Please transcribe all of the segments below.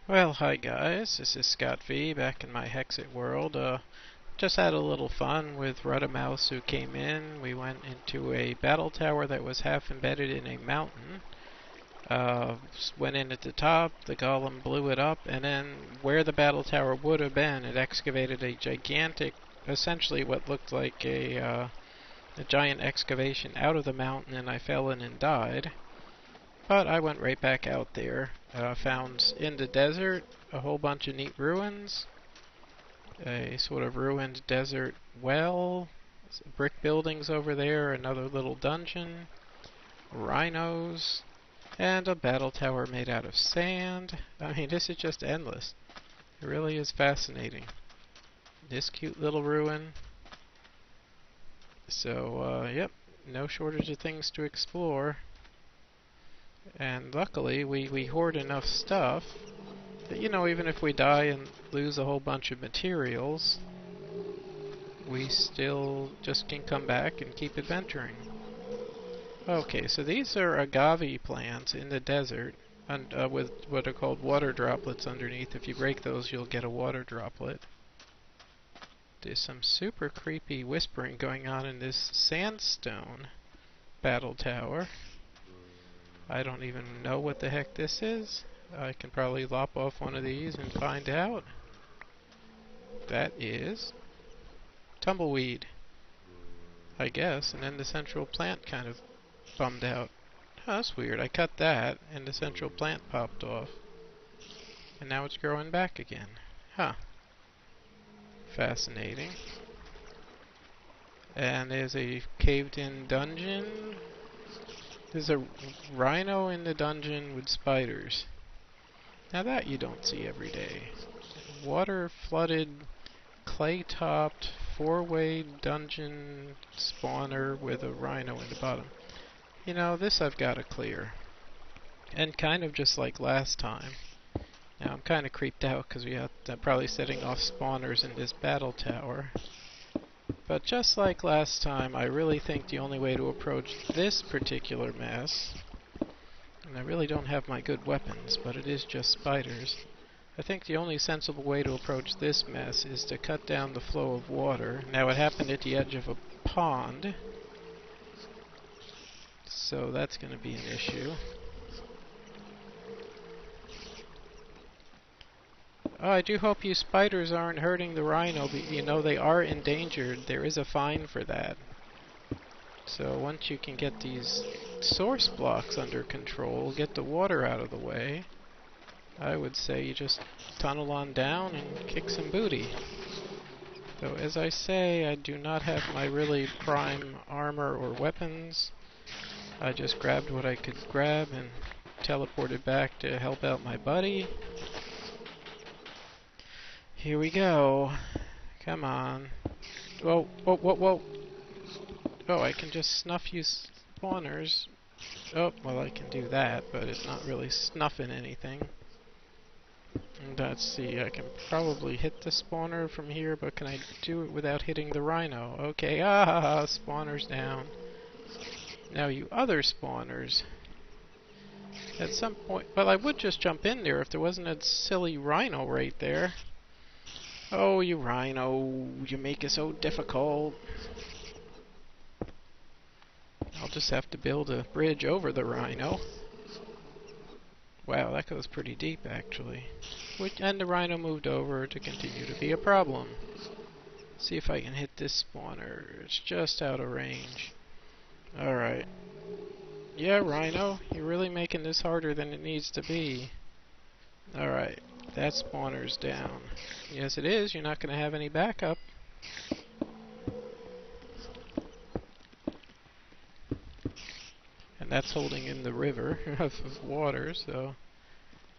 Well, hi guys, this is Scott V back in my Hexxit world. Just had a little fun with Mouse who came in. We went into a battle tower that was half embedded in a mountain. Went in at the top, the golem blew it up, and then where the battle tower would have been, it excavated a gigantic, essentially what looked like a giant excavation out of the mountain, and I fell in and died. But I went right back out there. Found in the desert a whole bunch of neat ruins, a sort of ruined desert well, brick buildings over there, another little dungeon, rhinos, and a battle tower made out of sand. I mean, this is just endless. It really is fascinating. This cute little ruin. So, yep, no shortage of things to explore. And luckily, we hoard enough stuff that, even if we die and lose a whole bunch of materials, we still just can come back and keep adventuring. Okay, so these are agave plants in the desert, and with what are called water droplets underneath. If you break those, you'll get a water droplet. There's some super creepy whispering going on in this sandstone battle tower. I don't even know what the heck this is. I can probably lop off one of these and find out. That is tumbleweed, I guess, and then the central plant kind of bummed out. Oh, that's weird. I cut that and the central plant popped off. And now it's growing back again. Huh. Fascinating. And there's a caved-in dungeon. There's a rhino in the dungeon with spiders. Now that you don't see every day. Water-flooded, clay-topped, four-way dungeon spawner with a rhino in the bottom. This I've got to clear. And kind of just like last time. Now I'm kind of creeped out because we have probably setting off spawners in this battle tower. But just like last time, I really think the only way to approach this particular mess, and I really don't have my good weapons, but it is just spiders. I think the only sensible way to approach this mess is to cut down the flow of water. Now it happened at the edge of a pond, so that's going to be an issue. Oh, I do hope you spiders aren't hurting the rhino, but they are endangered. There is a fine for that. So once you can get these source blocks under control, get the water out of the way, I would say you just tunnel on down and kick some booty. Though, as I say, I do not have my really prime armor or weapons. I just grabbed what I could grab and teleported back to help out my buddy. Here we go. Come on. Whoa, whoa, whoa, whoa. Oh, I can just snuff you spawners. Oh, well, I can do that, but it's not really snuffing anything. And let's see, I can probably hit the spawner from here, but can I do it without hitting the rhino? Okay, spawners down. Now you other spawners. At some point, well, I would just jump in there if there wasn't a silly rhino right there. Oh, you rhino, you make it so difficult. I'll just have to build a bridge over the rhino. Wow, that goes pretty deep, actually. And the rhino moved over to continue to be a problem. See if I can hit this spawner. It's just out of range. Alright. Yeah, rhino, you're really making this harder than it needs to be. Alright, that spawner's down. Yes, it is. You're not going to have any backup. And that's holding in the river of water, so...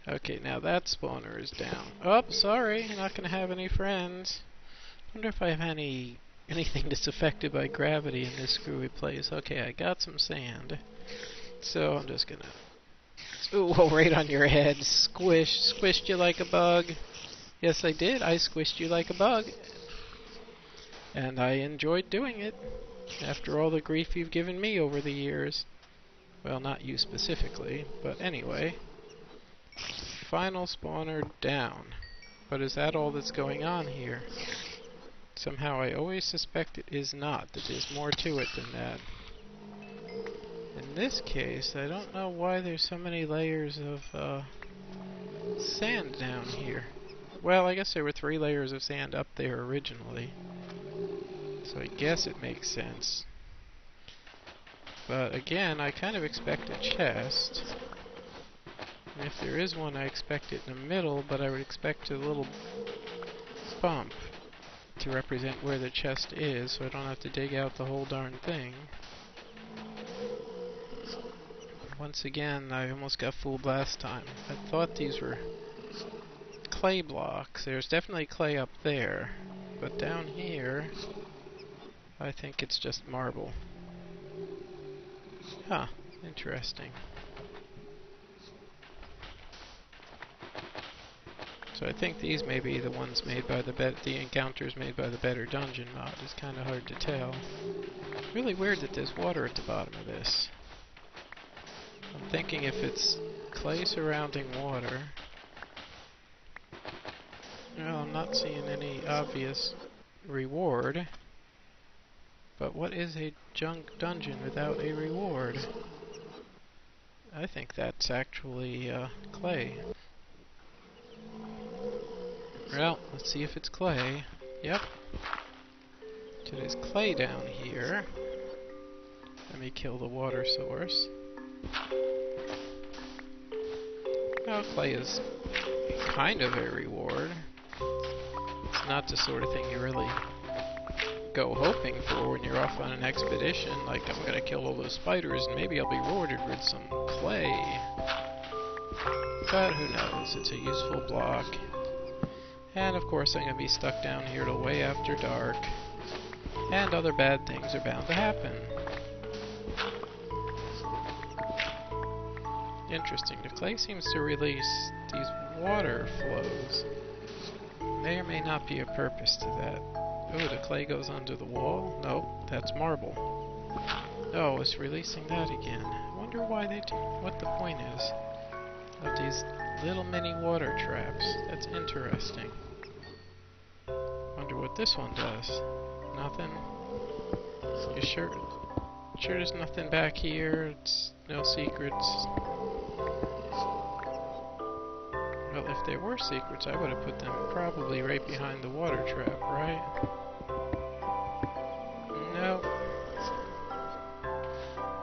Okay, now that spawner is down. Oh, sorry, you're not going to have any friends. Wonder if I have anything that's affected by gravity in this screwy place. Okay, I got some sand. So I'm just going to... Ooh, right on your head. Squished you like a bug. Yes, I did. I squished you like a bug. And I enjoyed doing it. After all the grief you've given me over the years. Well, not you specifically, but anyway. final spawner down. But is that all that's going on here? Somehow I always suspect it is not, that there's more to it than that. In this case, I don't know why there's so many layers of sand down here. Well, I guess there were 3 layers of sand up there originally, so I guess it makes sense. But again, I kind of expect a chest. And if there is one, I expect it in the middle, but I would expect a little bump to represent where the chest is, so I don't have to dig out the whole darn thing. Once again, I almost got fooled last time. I thought these were clay blocks. There's definitely clay up there, but down here, I think it's just marble. Huh, interesting. So I think these may be the ones made by the encounters made by the Better Dungeon mod. It's kind of hard to tell. Really weird that there's water at the bottom of this. I'm thinking if it's clay surrounding water. Well, I'm not seeing any obvious reward. But what is a junk dungeon without a reward? I think that's actually clay. Well, let's see if it's clay. Yep. So there's clay down here. Let me kill the water source. Well, clay is kind of a reward. It's not the sort of thing you really go hoping for when you're off on an expedition. Like, I'm gonna kill all those spiders and maybe I'll be rewarded with some clay. But who knows, it's a useful block. And of course I'm gonna be stuck down here till way after dark. And other bad things are bound to happen. Interesting, the clay seems to release these water flows. May or may not be a purpose to that. Oh, the clay goes under the wall? Nope, that's marble. Oh, it's releasing that again. I wonder why they do, what the point is of these little mini water traps. That's interesting. Wonder what this one does. Nothing? You sure there's nothing back here? It's no secrets. Well, if there were secrets, I would have put them probably right behind the water trap, right? Nope.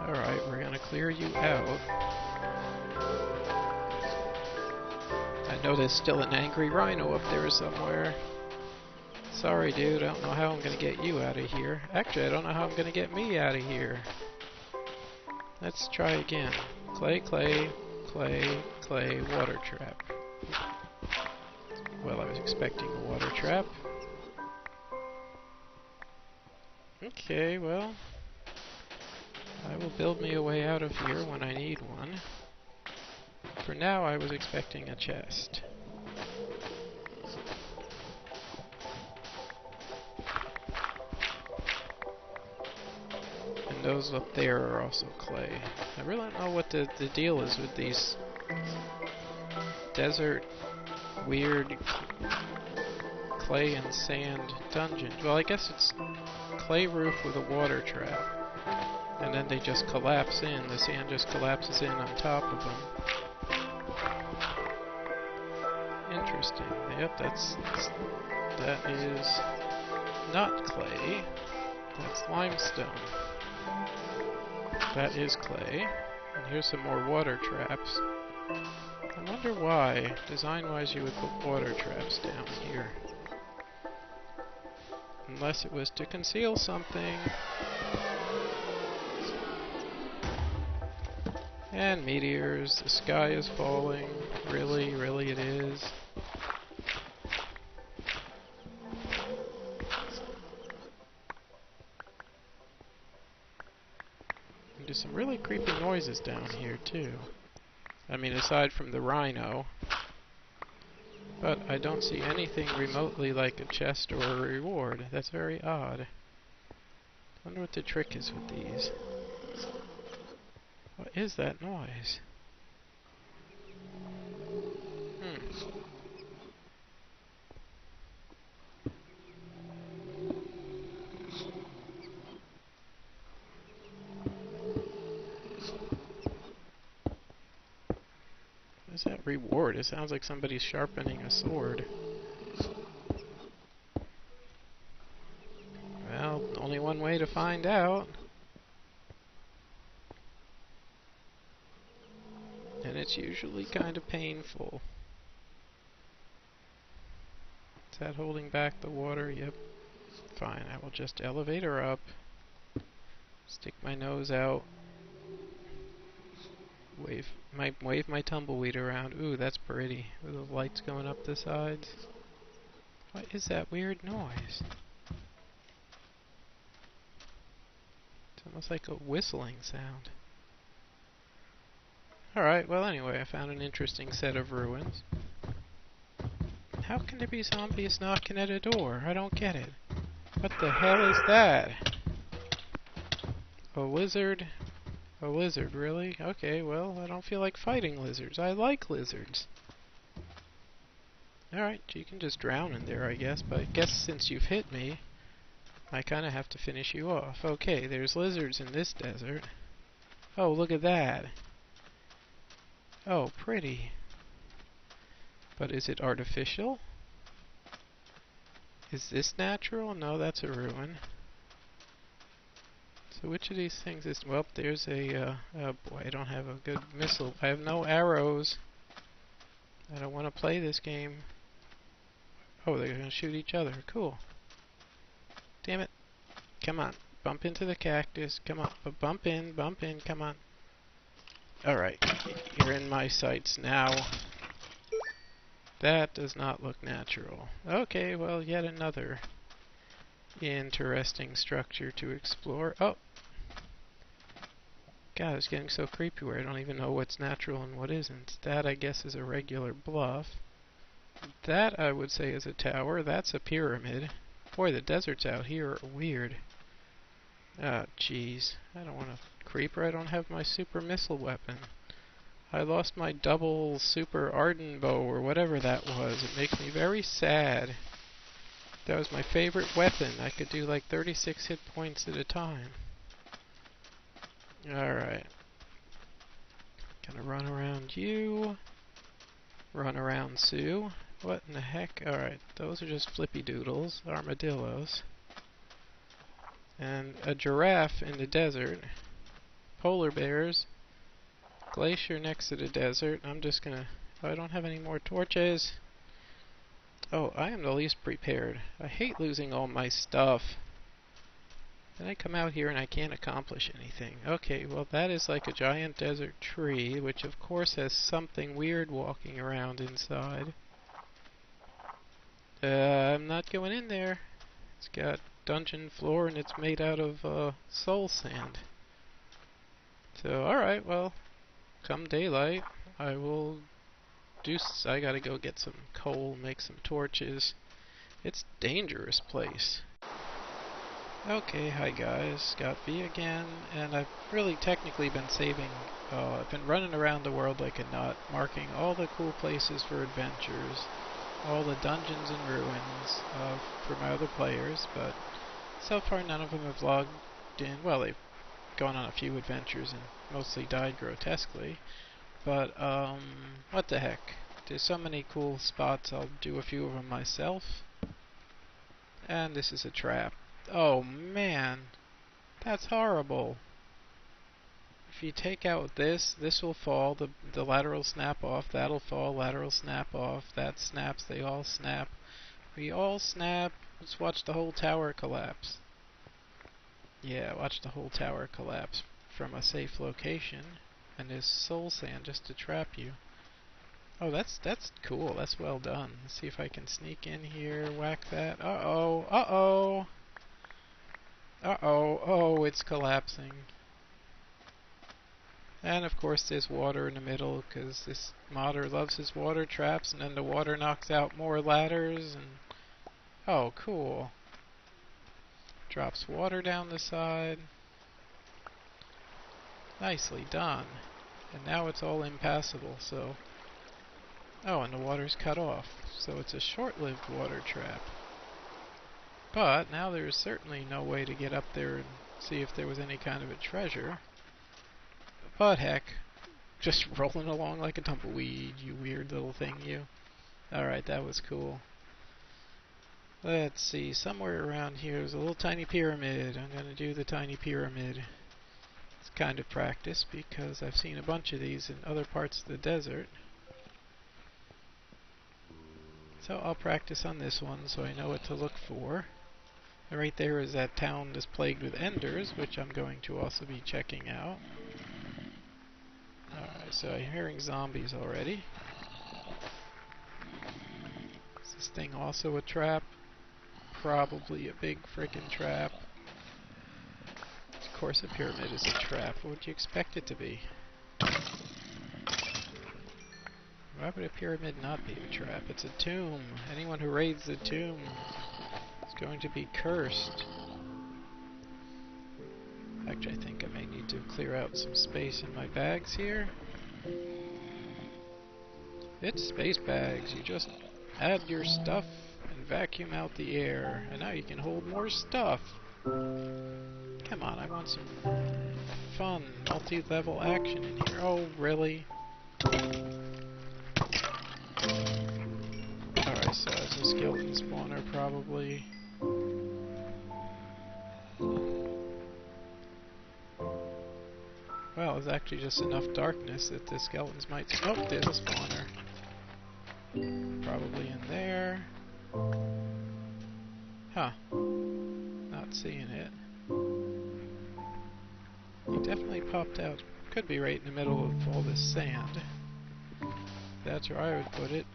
Alright, we're gonna clear you out. I know there's still an angry rhino up there somewhere. Sorry, dude, I don't know how I'm gonna get you out of here. Actually, I don't know how I'm gonna get me out of here. Let's try again. Clay, clay, clay, clay, water trap. Well, I was expecting a water trap. Okay, well, I will build me a way out of here when I need one. For now, I was expecting a chest. And those up there are also clay. I really don't know what the deal is with these desert, weird clay and sand dungeons. Well, I guess it's clay roof with a water trap. And then they just collapse in. The sand just collapses in on top of them. Interesting. Yep, that is not clay. That's limestone. That is clay. And here's some more water traps. I wonder why, design-wise, you would put water traps down here. Unless it was to conceal something. And meteors. The sky is falling. Really, really it is. And there's some really creepy noises down here, too. I mean, aside from the rhino. But I don't see anything remotely like a chest or a reward. That's very odd. I wonder what the trick is with these. What is that noise? reward? It sounds like somebody's sharpening a sword. Well, only one way to find out. And it's usually kind of painful. Is that holding back the water? Yep. Fine, I will just elevate her up. Stick my nose out. Wave my tumbleweed around. Ooh, that's pretty. With the lights going up the sides. What is that weird noise? It's almost like a whistling sound. Alright, well anyway, I found an interesting set of ruins. How can there be zombies knocking at a door? I don't get it. What the hell is that? A lizard? A lizard, really? Okay, well, I don't feel like fighting lizards. I like lizards. Alright, you can just drown in there, I guess, but I guess since you've hit me, I kinda have to finish you off. Okay, there's lizards in this desert. Oh, look at that. Oh, pretty. But is it artificial? Is this natural? No, that's a ruin. So which of these things is... Well, there's a... oh boy, I don't have a good missile. I have no arrows. I don't want to play this game. Oh, they're going to shoot each other. Cool. Damn it. Come on. Bump into the cactus. Come on. Bump in, come on. Alright. You're in my sights now. That does not look natural. Okay, well, yet another interesting structure to explore. Oh! God, it's getting so creepy where I don't even know what's natural and what isn't. That, I guess, is a regular bluff. That, I would say, is a tower. That's a pyramid. Boy, the deserts out here are weird. Ah, jeez. I don't want a creeper. I don't have my super missile weapon. I lost my double super Arden bow or whatever that was. It makes me very sad. That was my favorite weapon. I could do like 36 hit points at a time. Alright. Gonna run around you. Run around Sue. What in the heck? Alright, those are just flippy doodles. Armadillos. And a giraffe in the desert. Polar bears. Glacier next to the desert. I'm just gonna... Oh, I don't have any more torches. Oh, I am the least prepared. I hate losing all my stuff. Then I come out here and I can't accomplish anything. Okay, well that is like a giant desert tree, which of course has something weird walking around inside. I'm not going in there. It's got dungeon floor and it's made out of soul sand. So, alright, well, come daylight, I will I gotta go get some coal, make some torches. It's a dangerous place. Okay, hi guys, Got V again, and I've really technically been saving, I've been running around the world like a nut, marking all the cool places for adventures, all the dungeons and ruins for my other players, but so far none of them have logged in. Well, they've gone on a few adventures and mostly died grotesquely, but what the heck. There's so many cool spots, I'll do a few of them myself. And this is a trap. Oh man, that's horrible. If you take out this will fall, the lateral snap off, that'll fall, lateral snap off, that snaps, they all snap. We all snap. Let's watch the whole tower collapse. Yeah, watch the whole tower collapse from a safe location. And there's soul sand just to trap you. Oh, that's cool. That's well done. Let's see if I can sneak in here, whack that. Uh-oh, uh-oh. Uh-oh, oh, it's collapsing. And of course there's water in the middle, because this modder loves his water traps, and then the water knocks out more ladders, and... Oh, cool. Drops water down the side. Nicely done. And now it's all impassable, so... Oh, and the water's cut off, so it's a short-lived water trap. But now there's certainly no way to get up there and see if there was any kind of a treasure. But heck, Just rolling along like a tumbleweed, you weird little thing, you. Alright, that was cool. Let's see, somewhere around here is a little tiny pyramid. I'm gonna do the tiny pyramid. It's kind of practice because I've seen a bunch of these in other parts of the desert. So I'll practice on this one so I know what to look for. And right there is that town that's plagued with enders, which I'm going to also be checking out. Alright, so I'm hearing zombies already. Is this thing also a trap? Probably a big frickin' trap. Of course a pyramid is a trap. What would you expect it to be? Why would a pyramid not be a trap? It's a tomb. Anyone who raids the tomb is going to be cursed. Actually, I think I may need to clear out some space in my bags here. It's space bags. You just add your stuff and vacuum out the air. And now you can hold more stuff. Come on, I want some fun, multi-level action in here. Oh, really? Alright, so it's a skeleton spawner, probably. Well, there's actually just enough darkness that the skeletons might... Oh, there's a spawner. Probably in there. Huh. Not seeing it. He definitely popped out. Could be right in the middle of all this sand. That's where I would put it.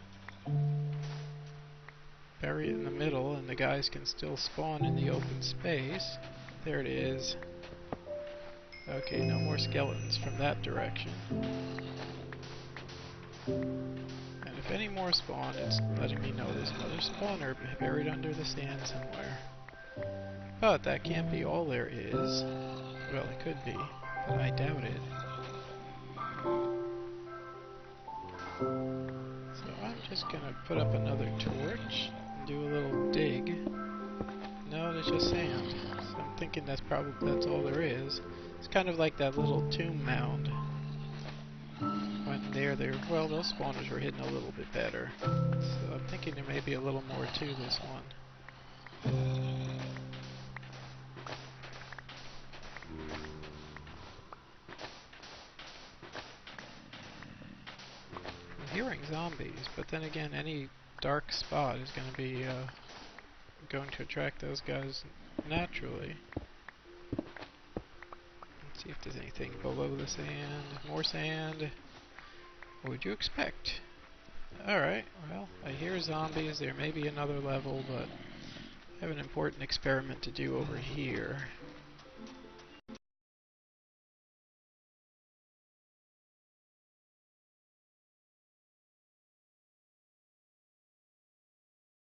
Bury it in the middle and the guys can still spawn in the open space. There it is. Okay, no more skeletons from that direction. And if any more spawn, it's letting me know there's another spawner buried under the sand somewhere. But that can't be all there is. Well, it could be, but I doubt it. So I'm just gonna put up another torch and do a little dig. No, there's just sand. So I'm thinking that's all there is. It's kind of like that little tomb mound. When well, those spawners were hidden a little bit better. So I'm thinking there may be a little more to this one. I'm hearing zombies, but then again, any dark spot is going to be going to attract those guys naturally. Let's see if there's anything below the sand. More sand. What would you expect? Alright, well, I hear zombies. There may be another level, but I have an important experiment to do over here.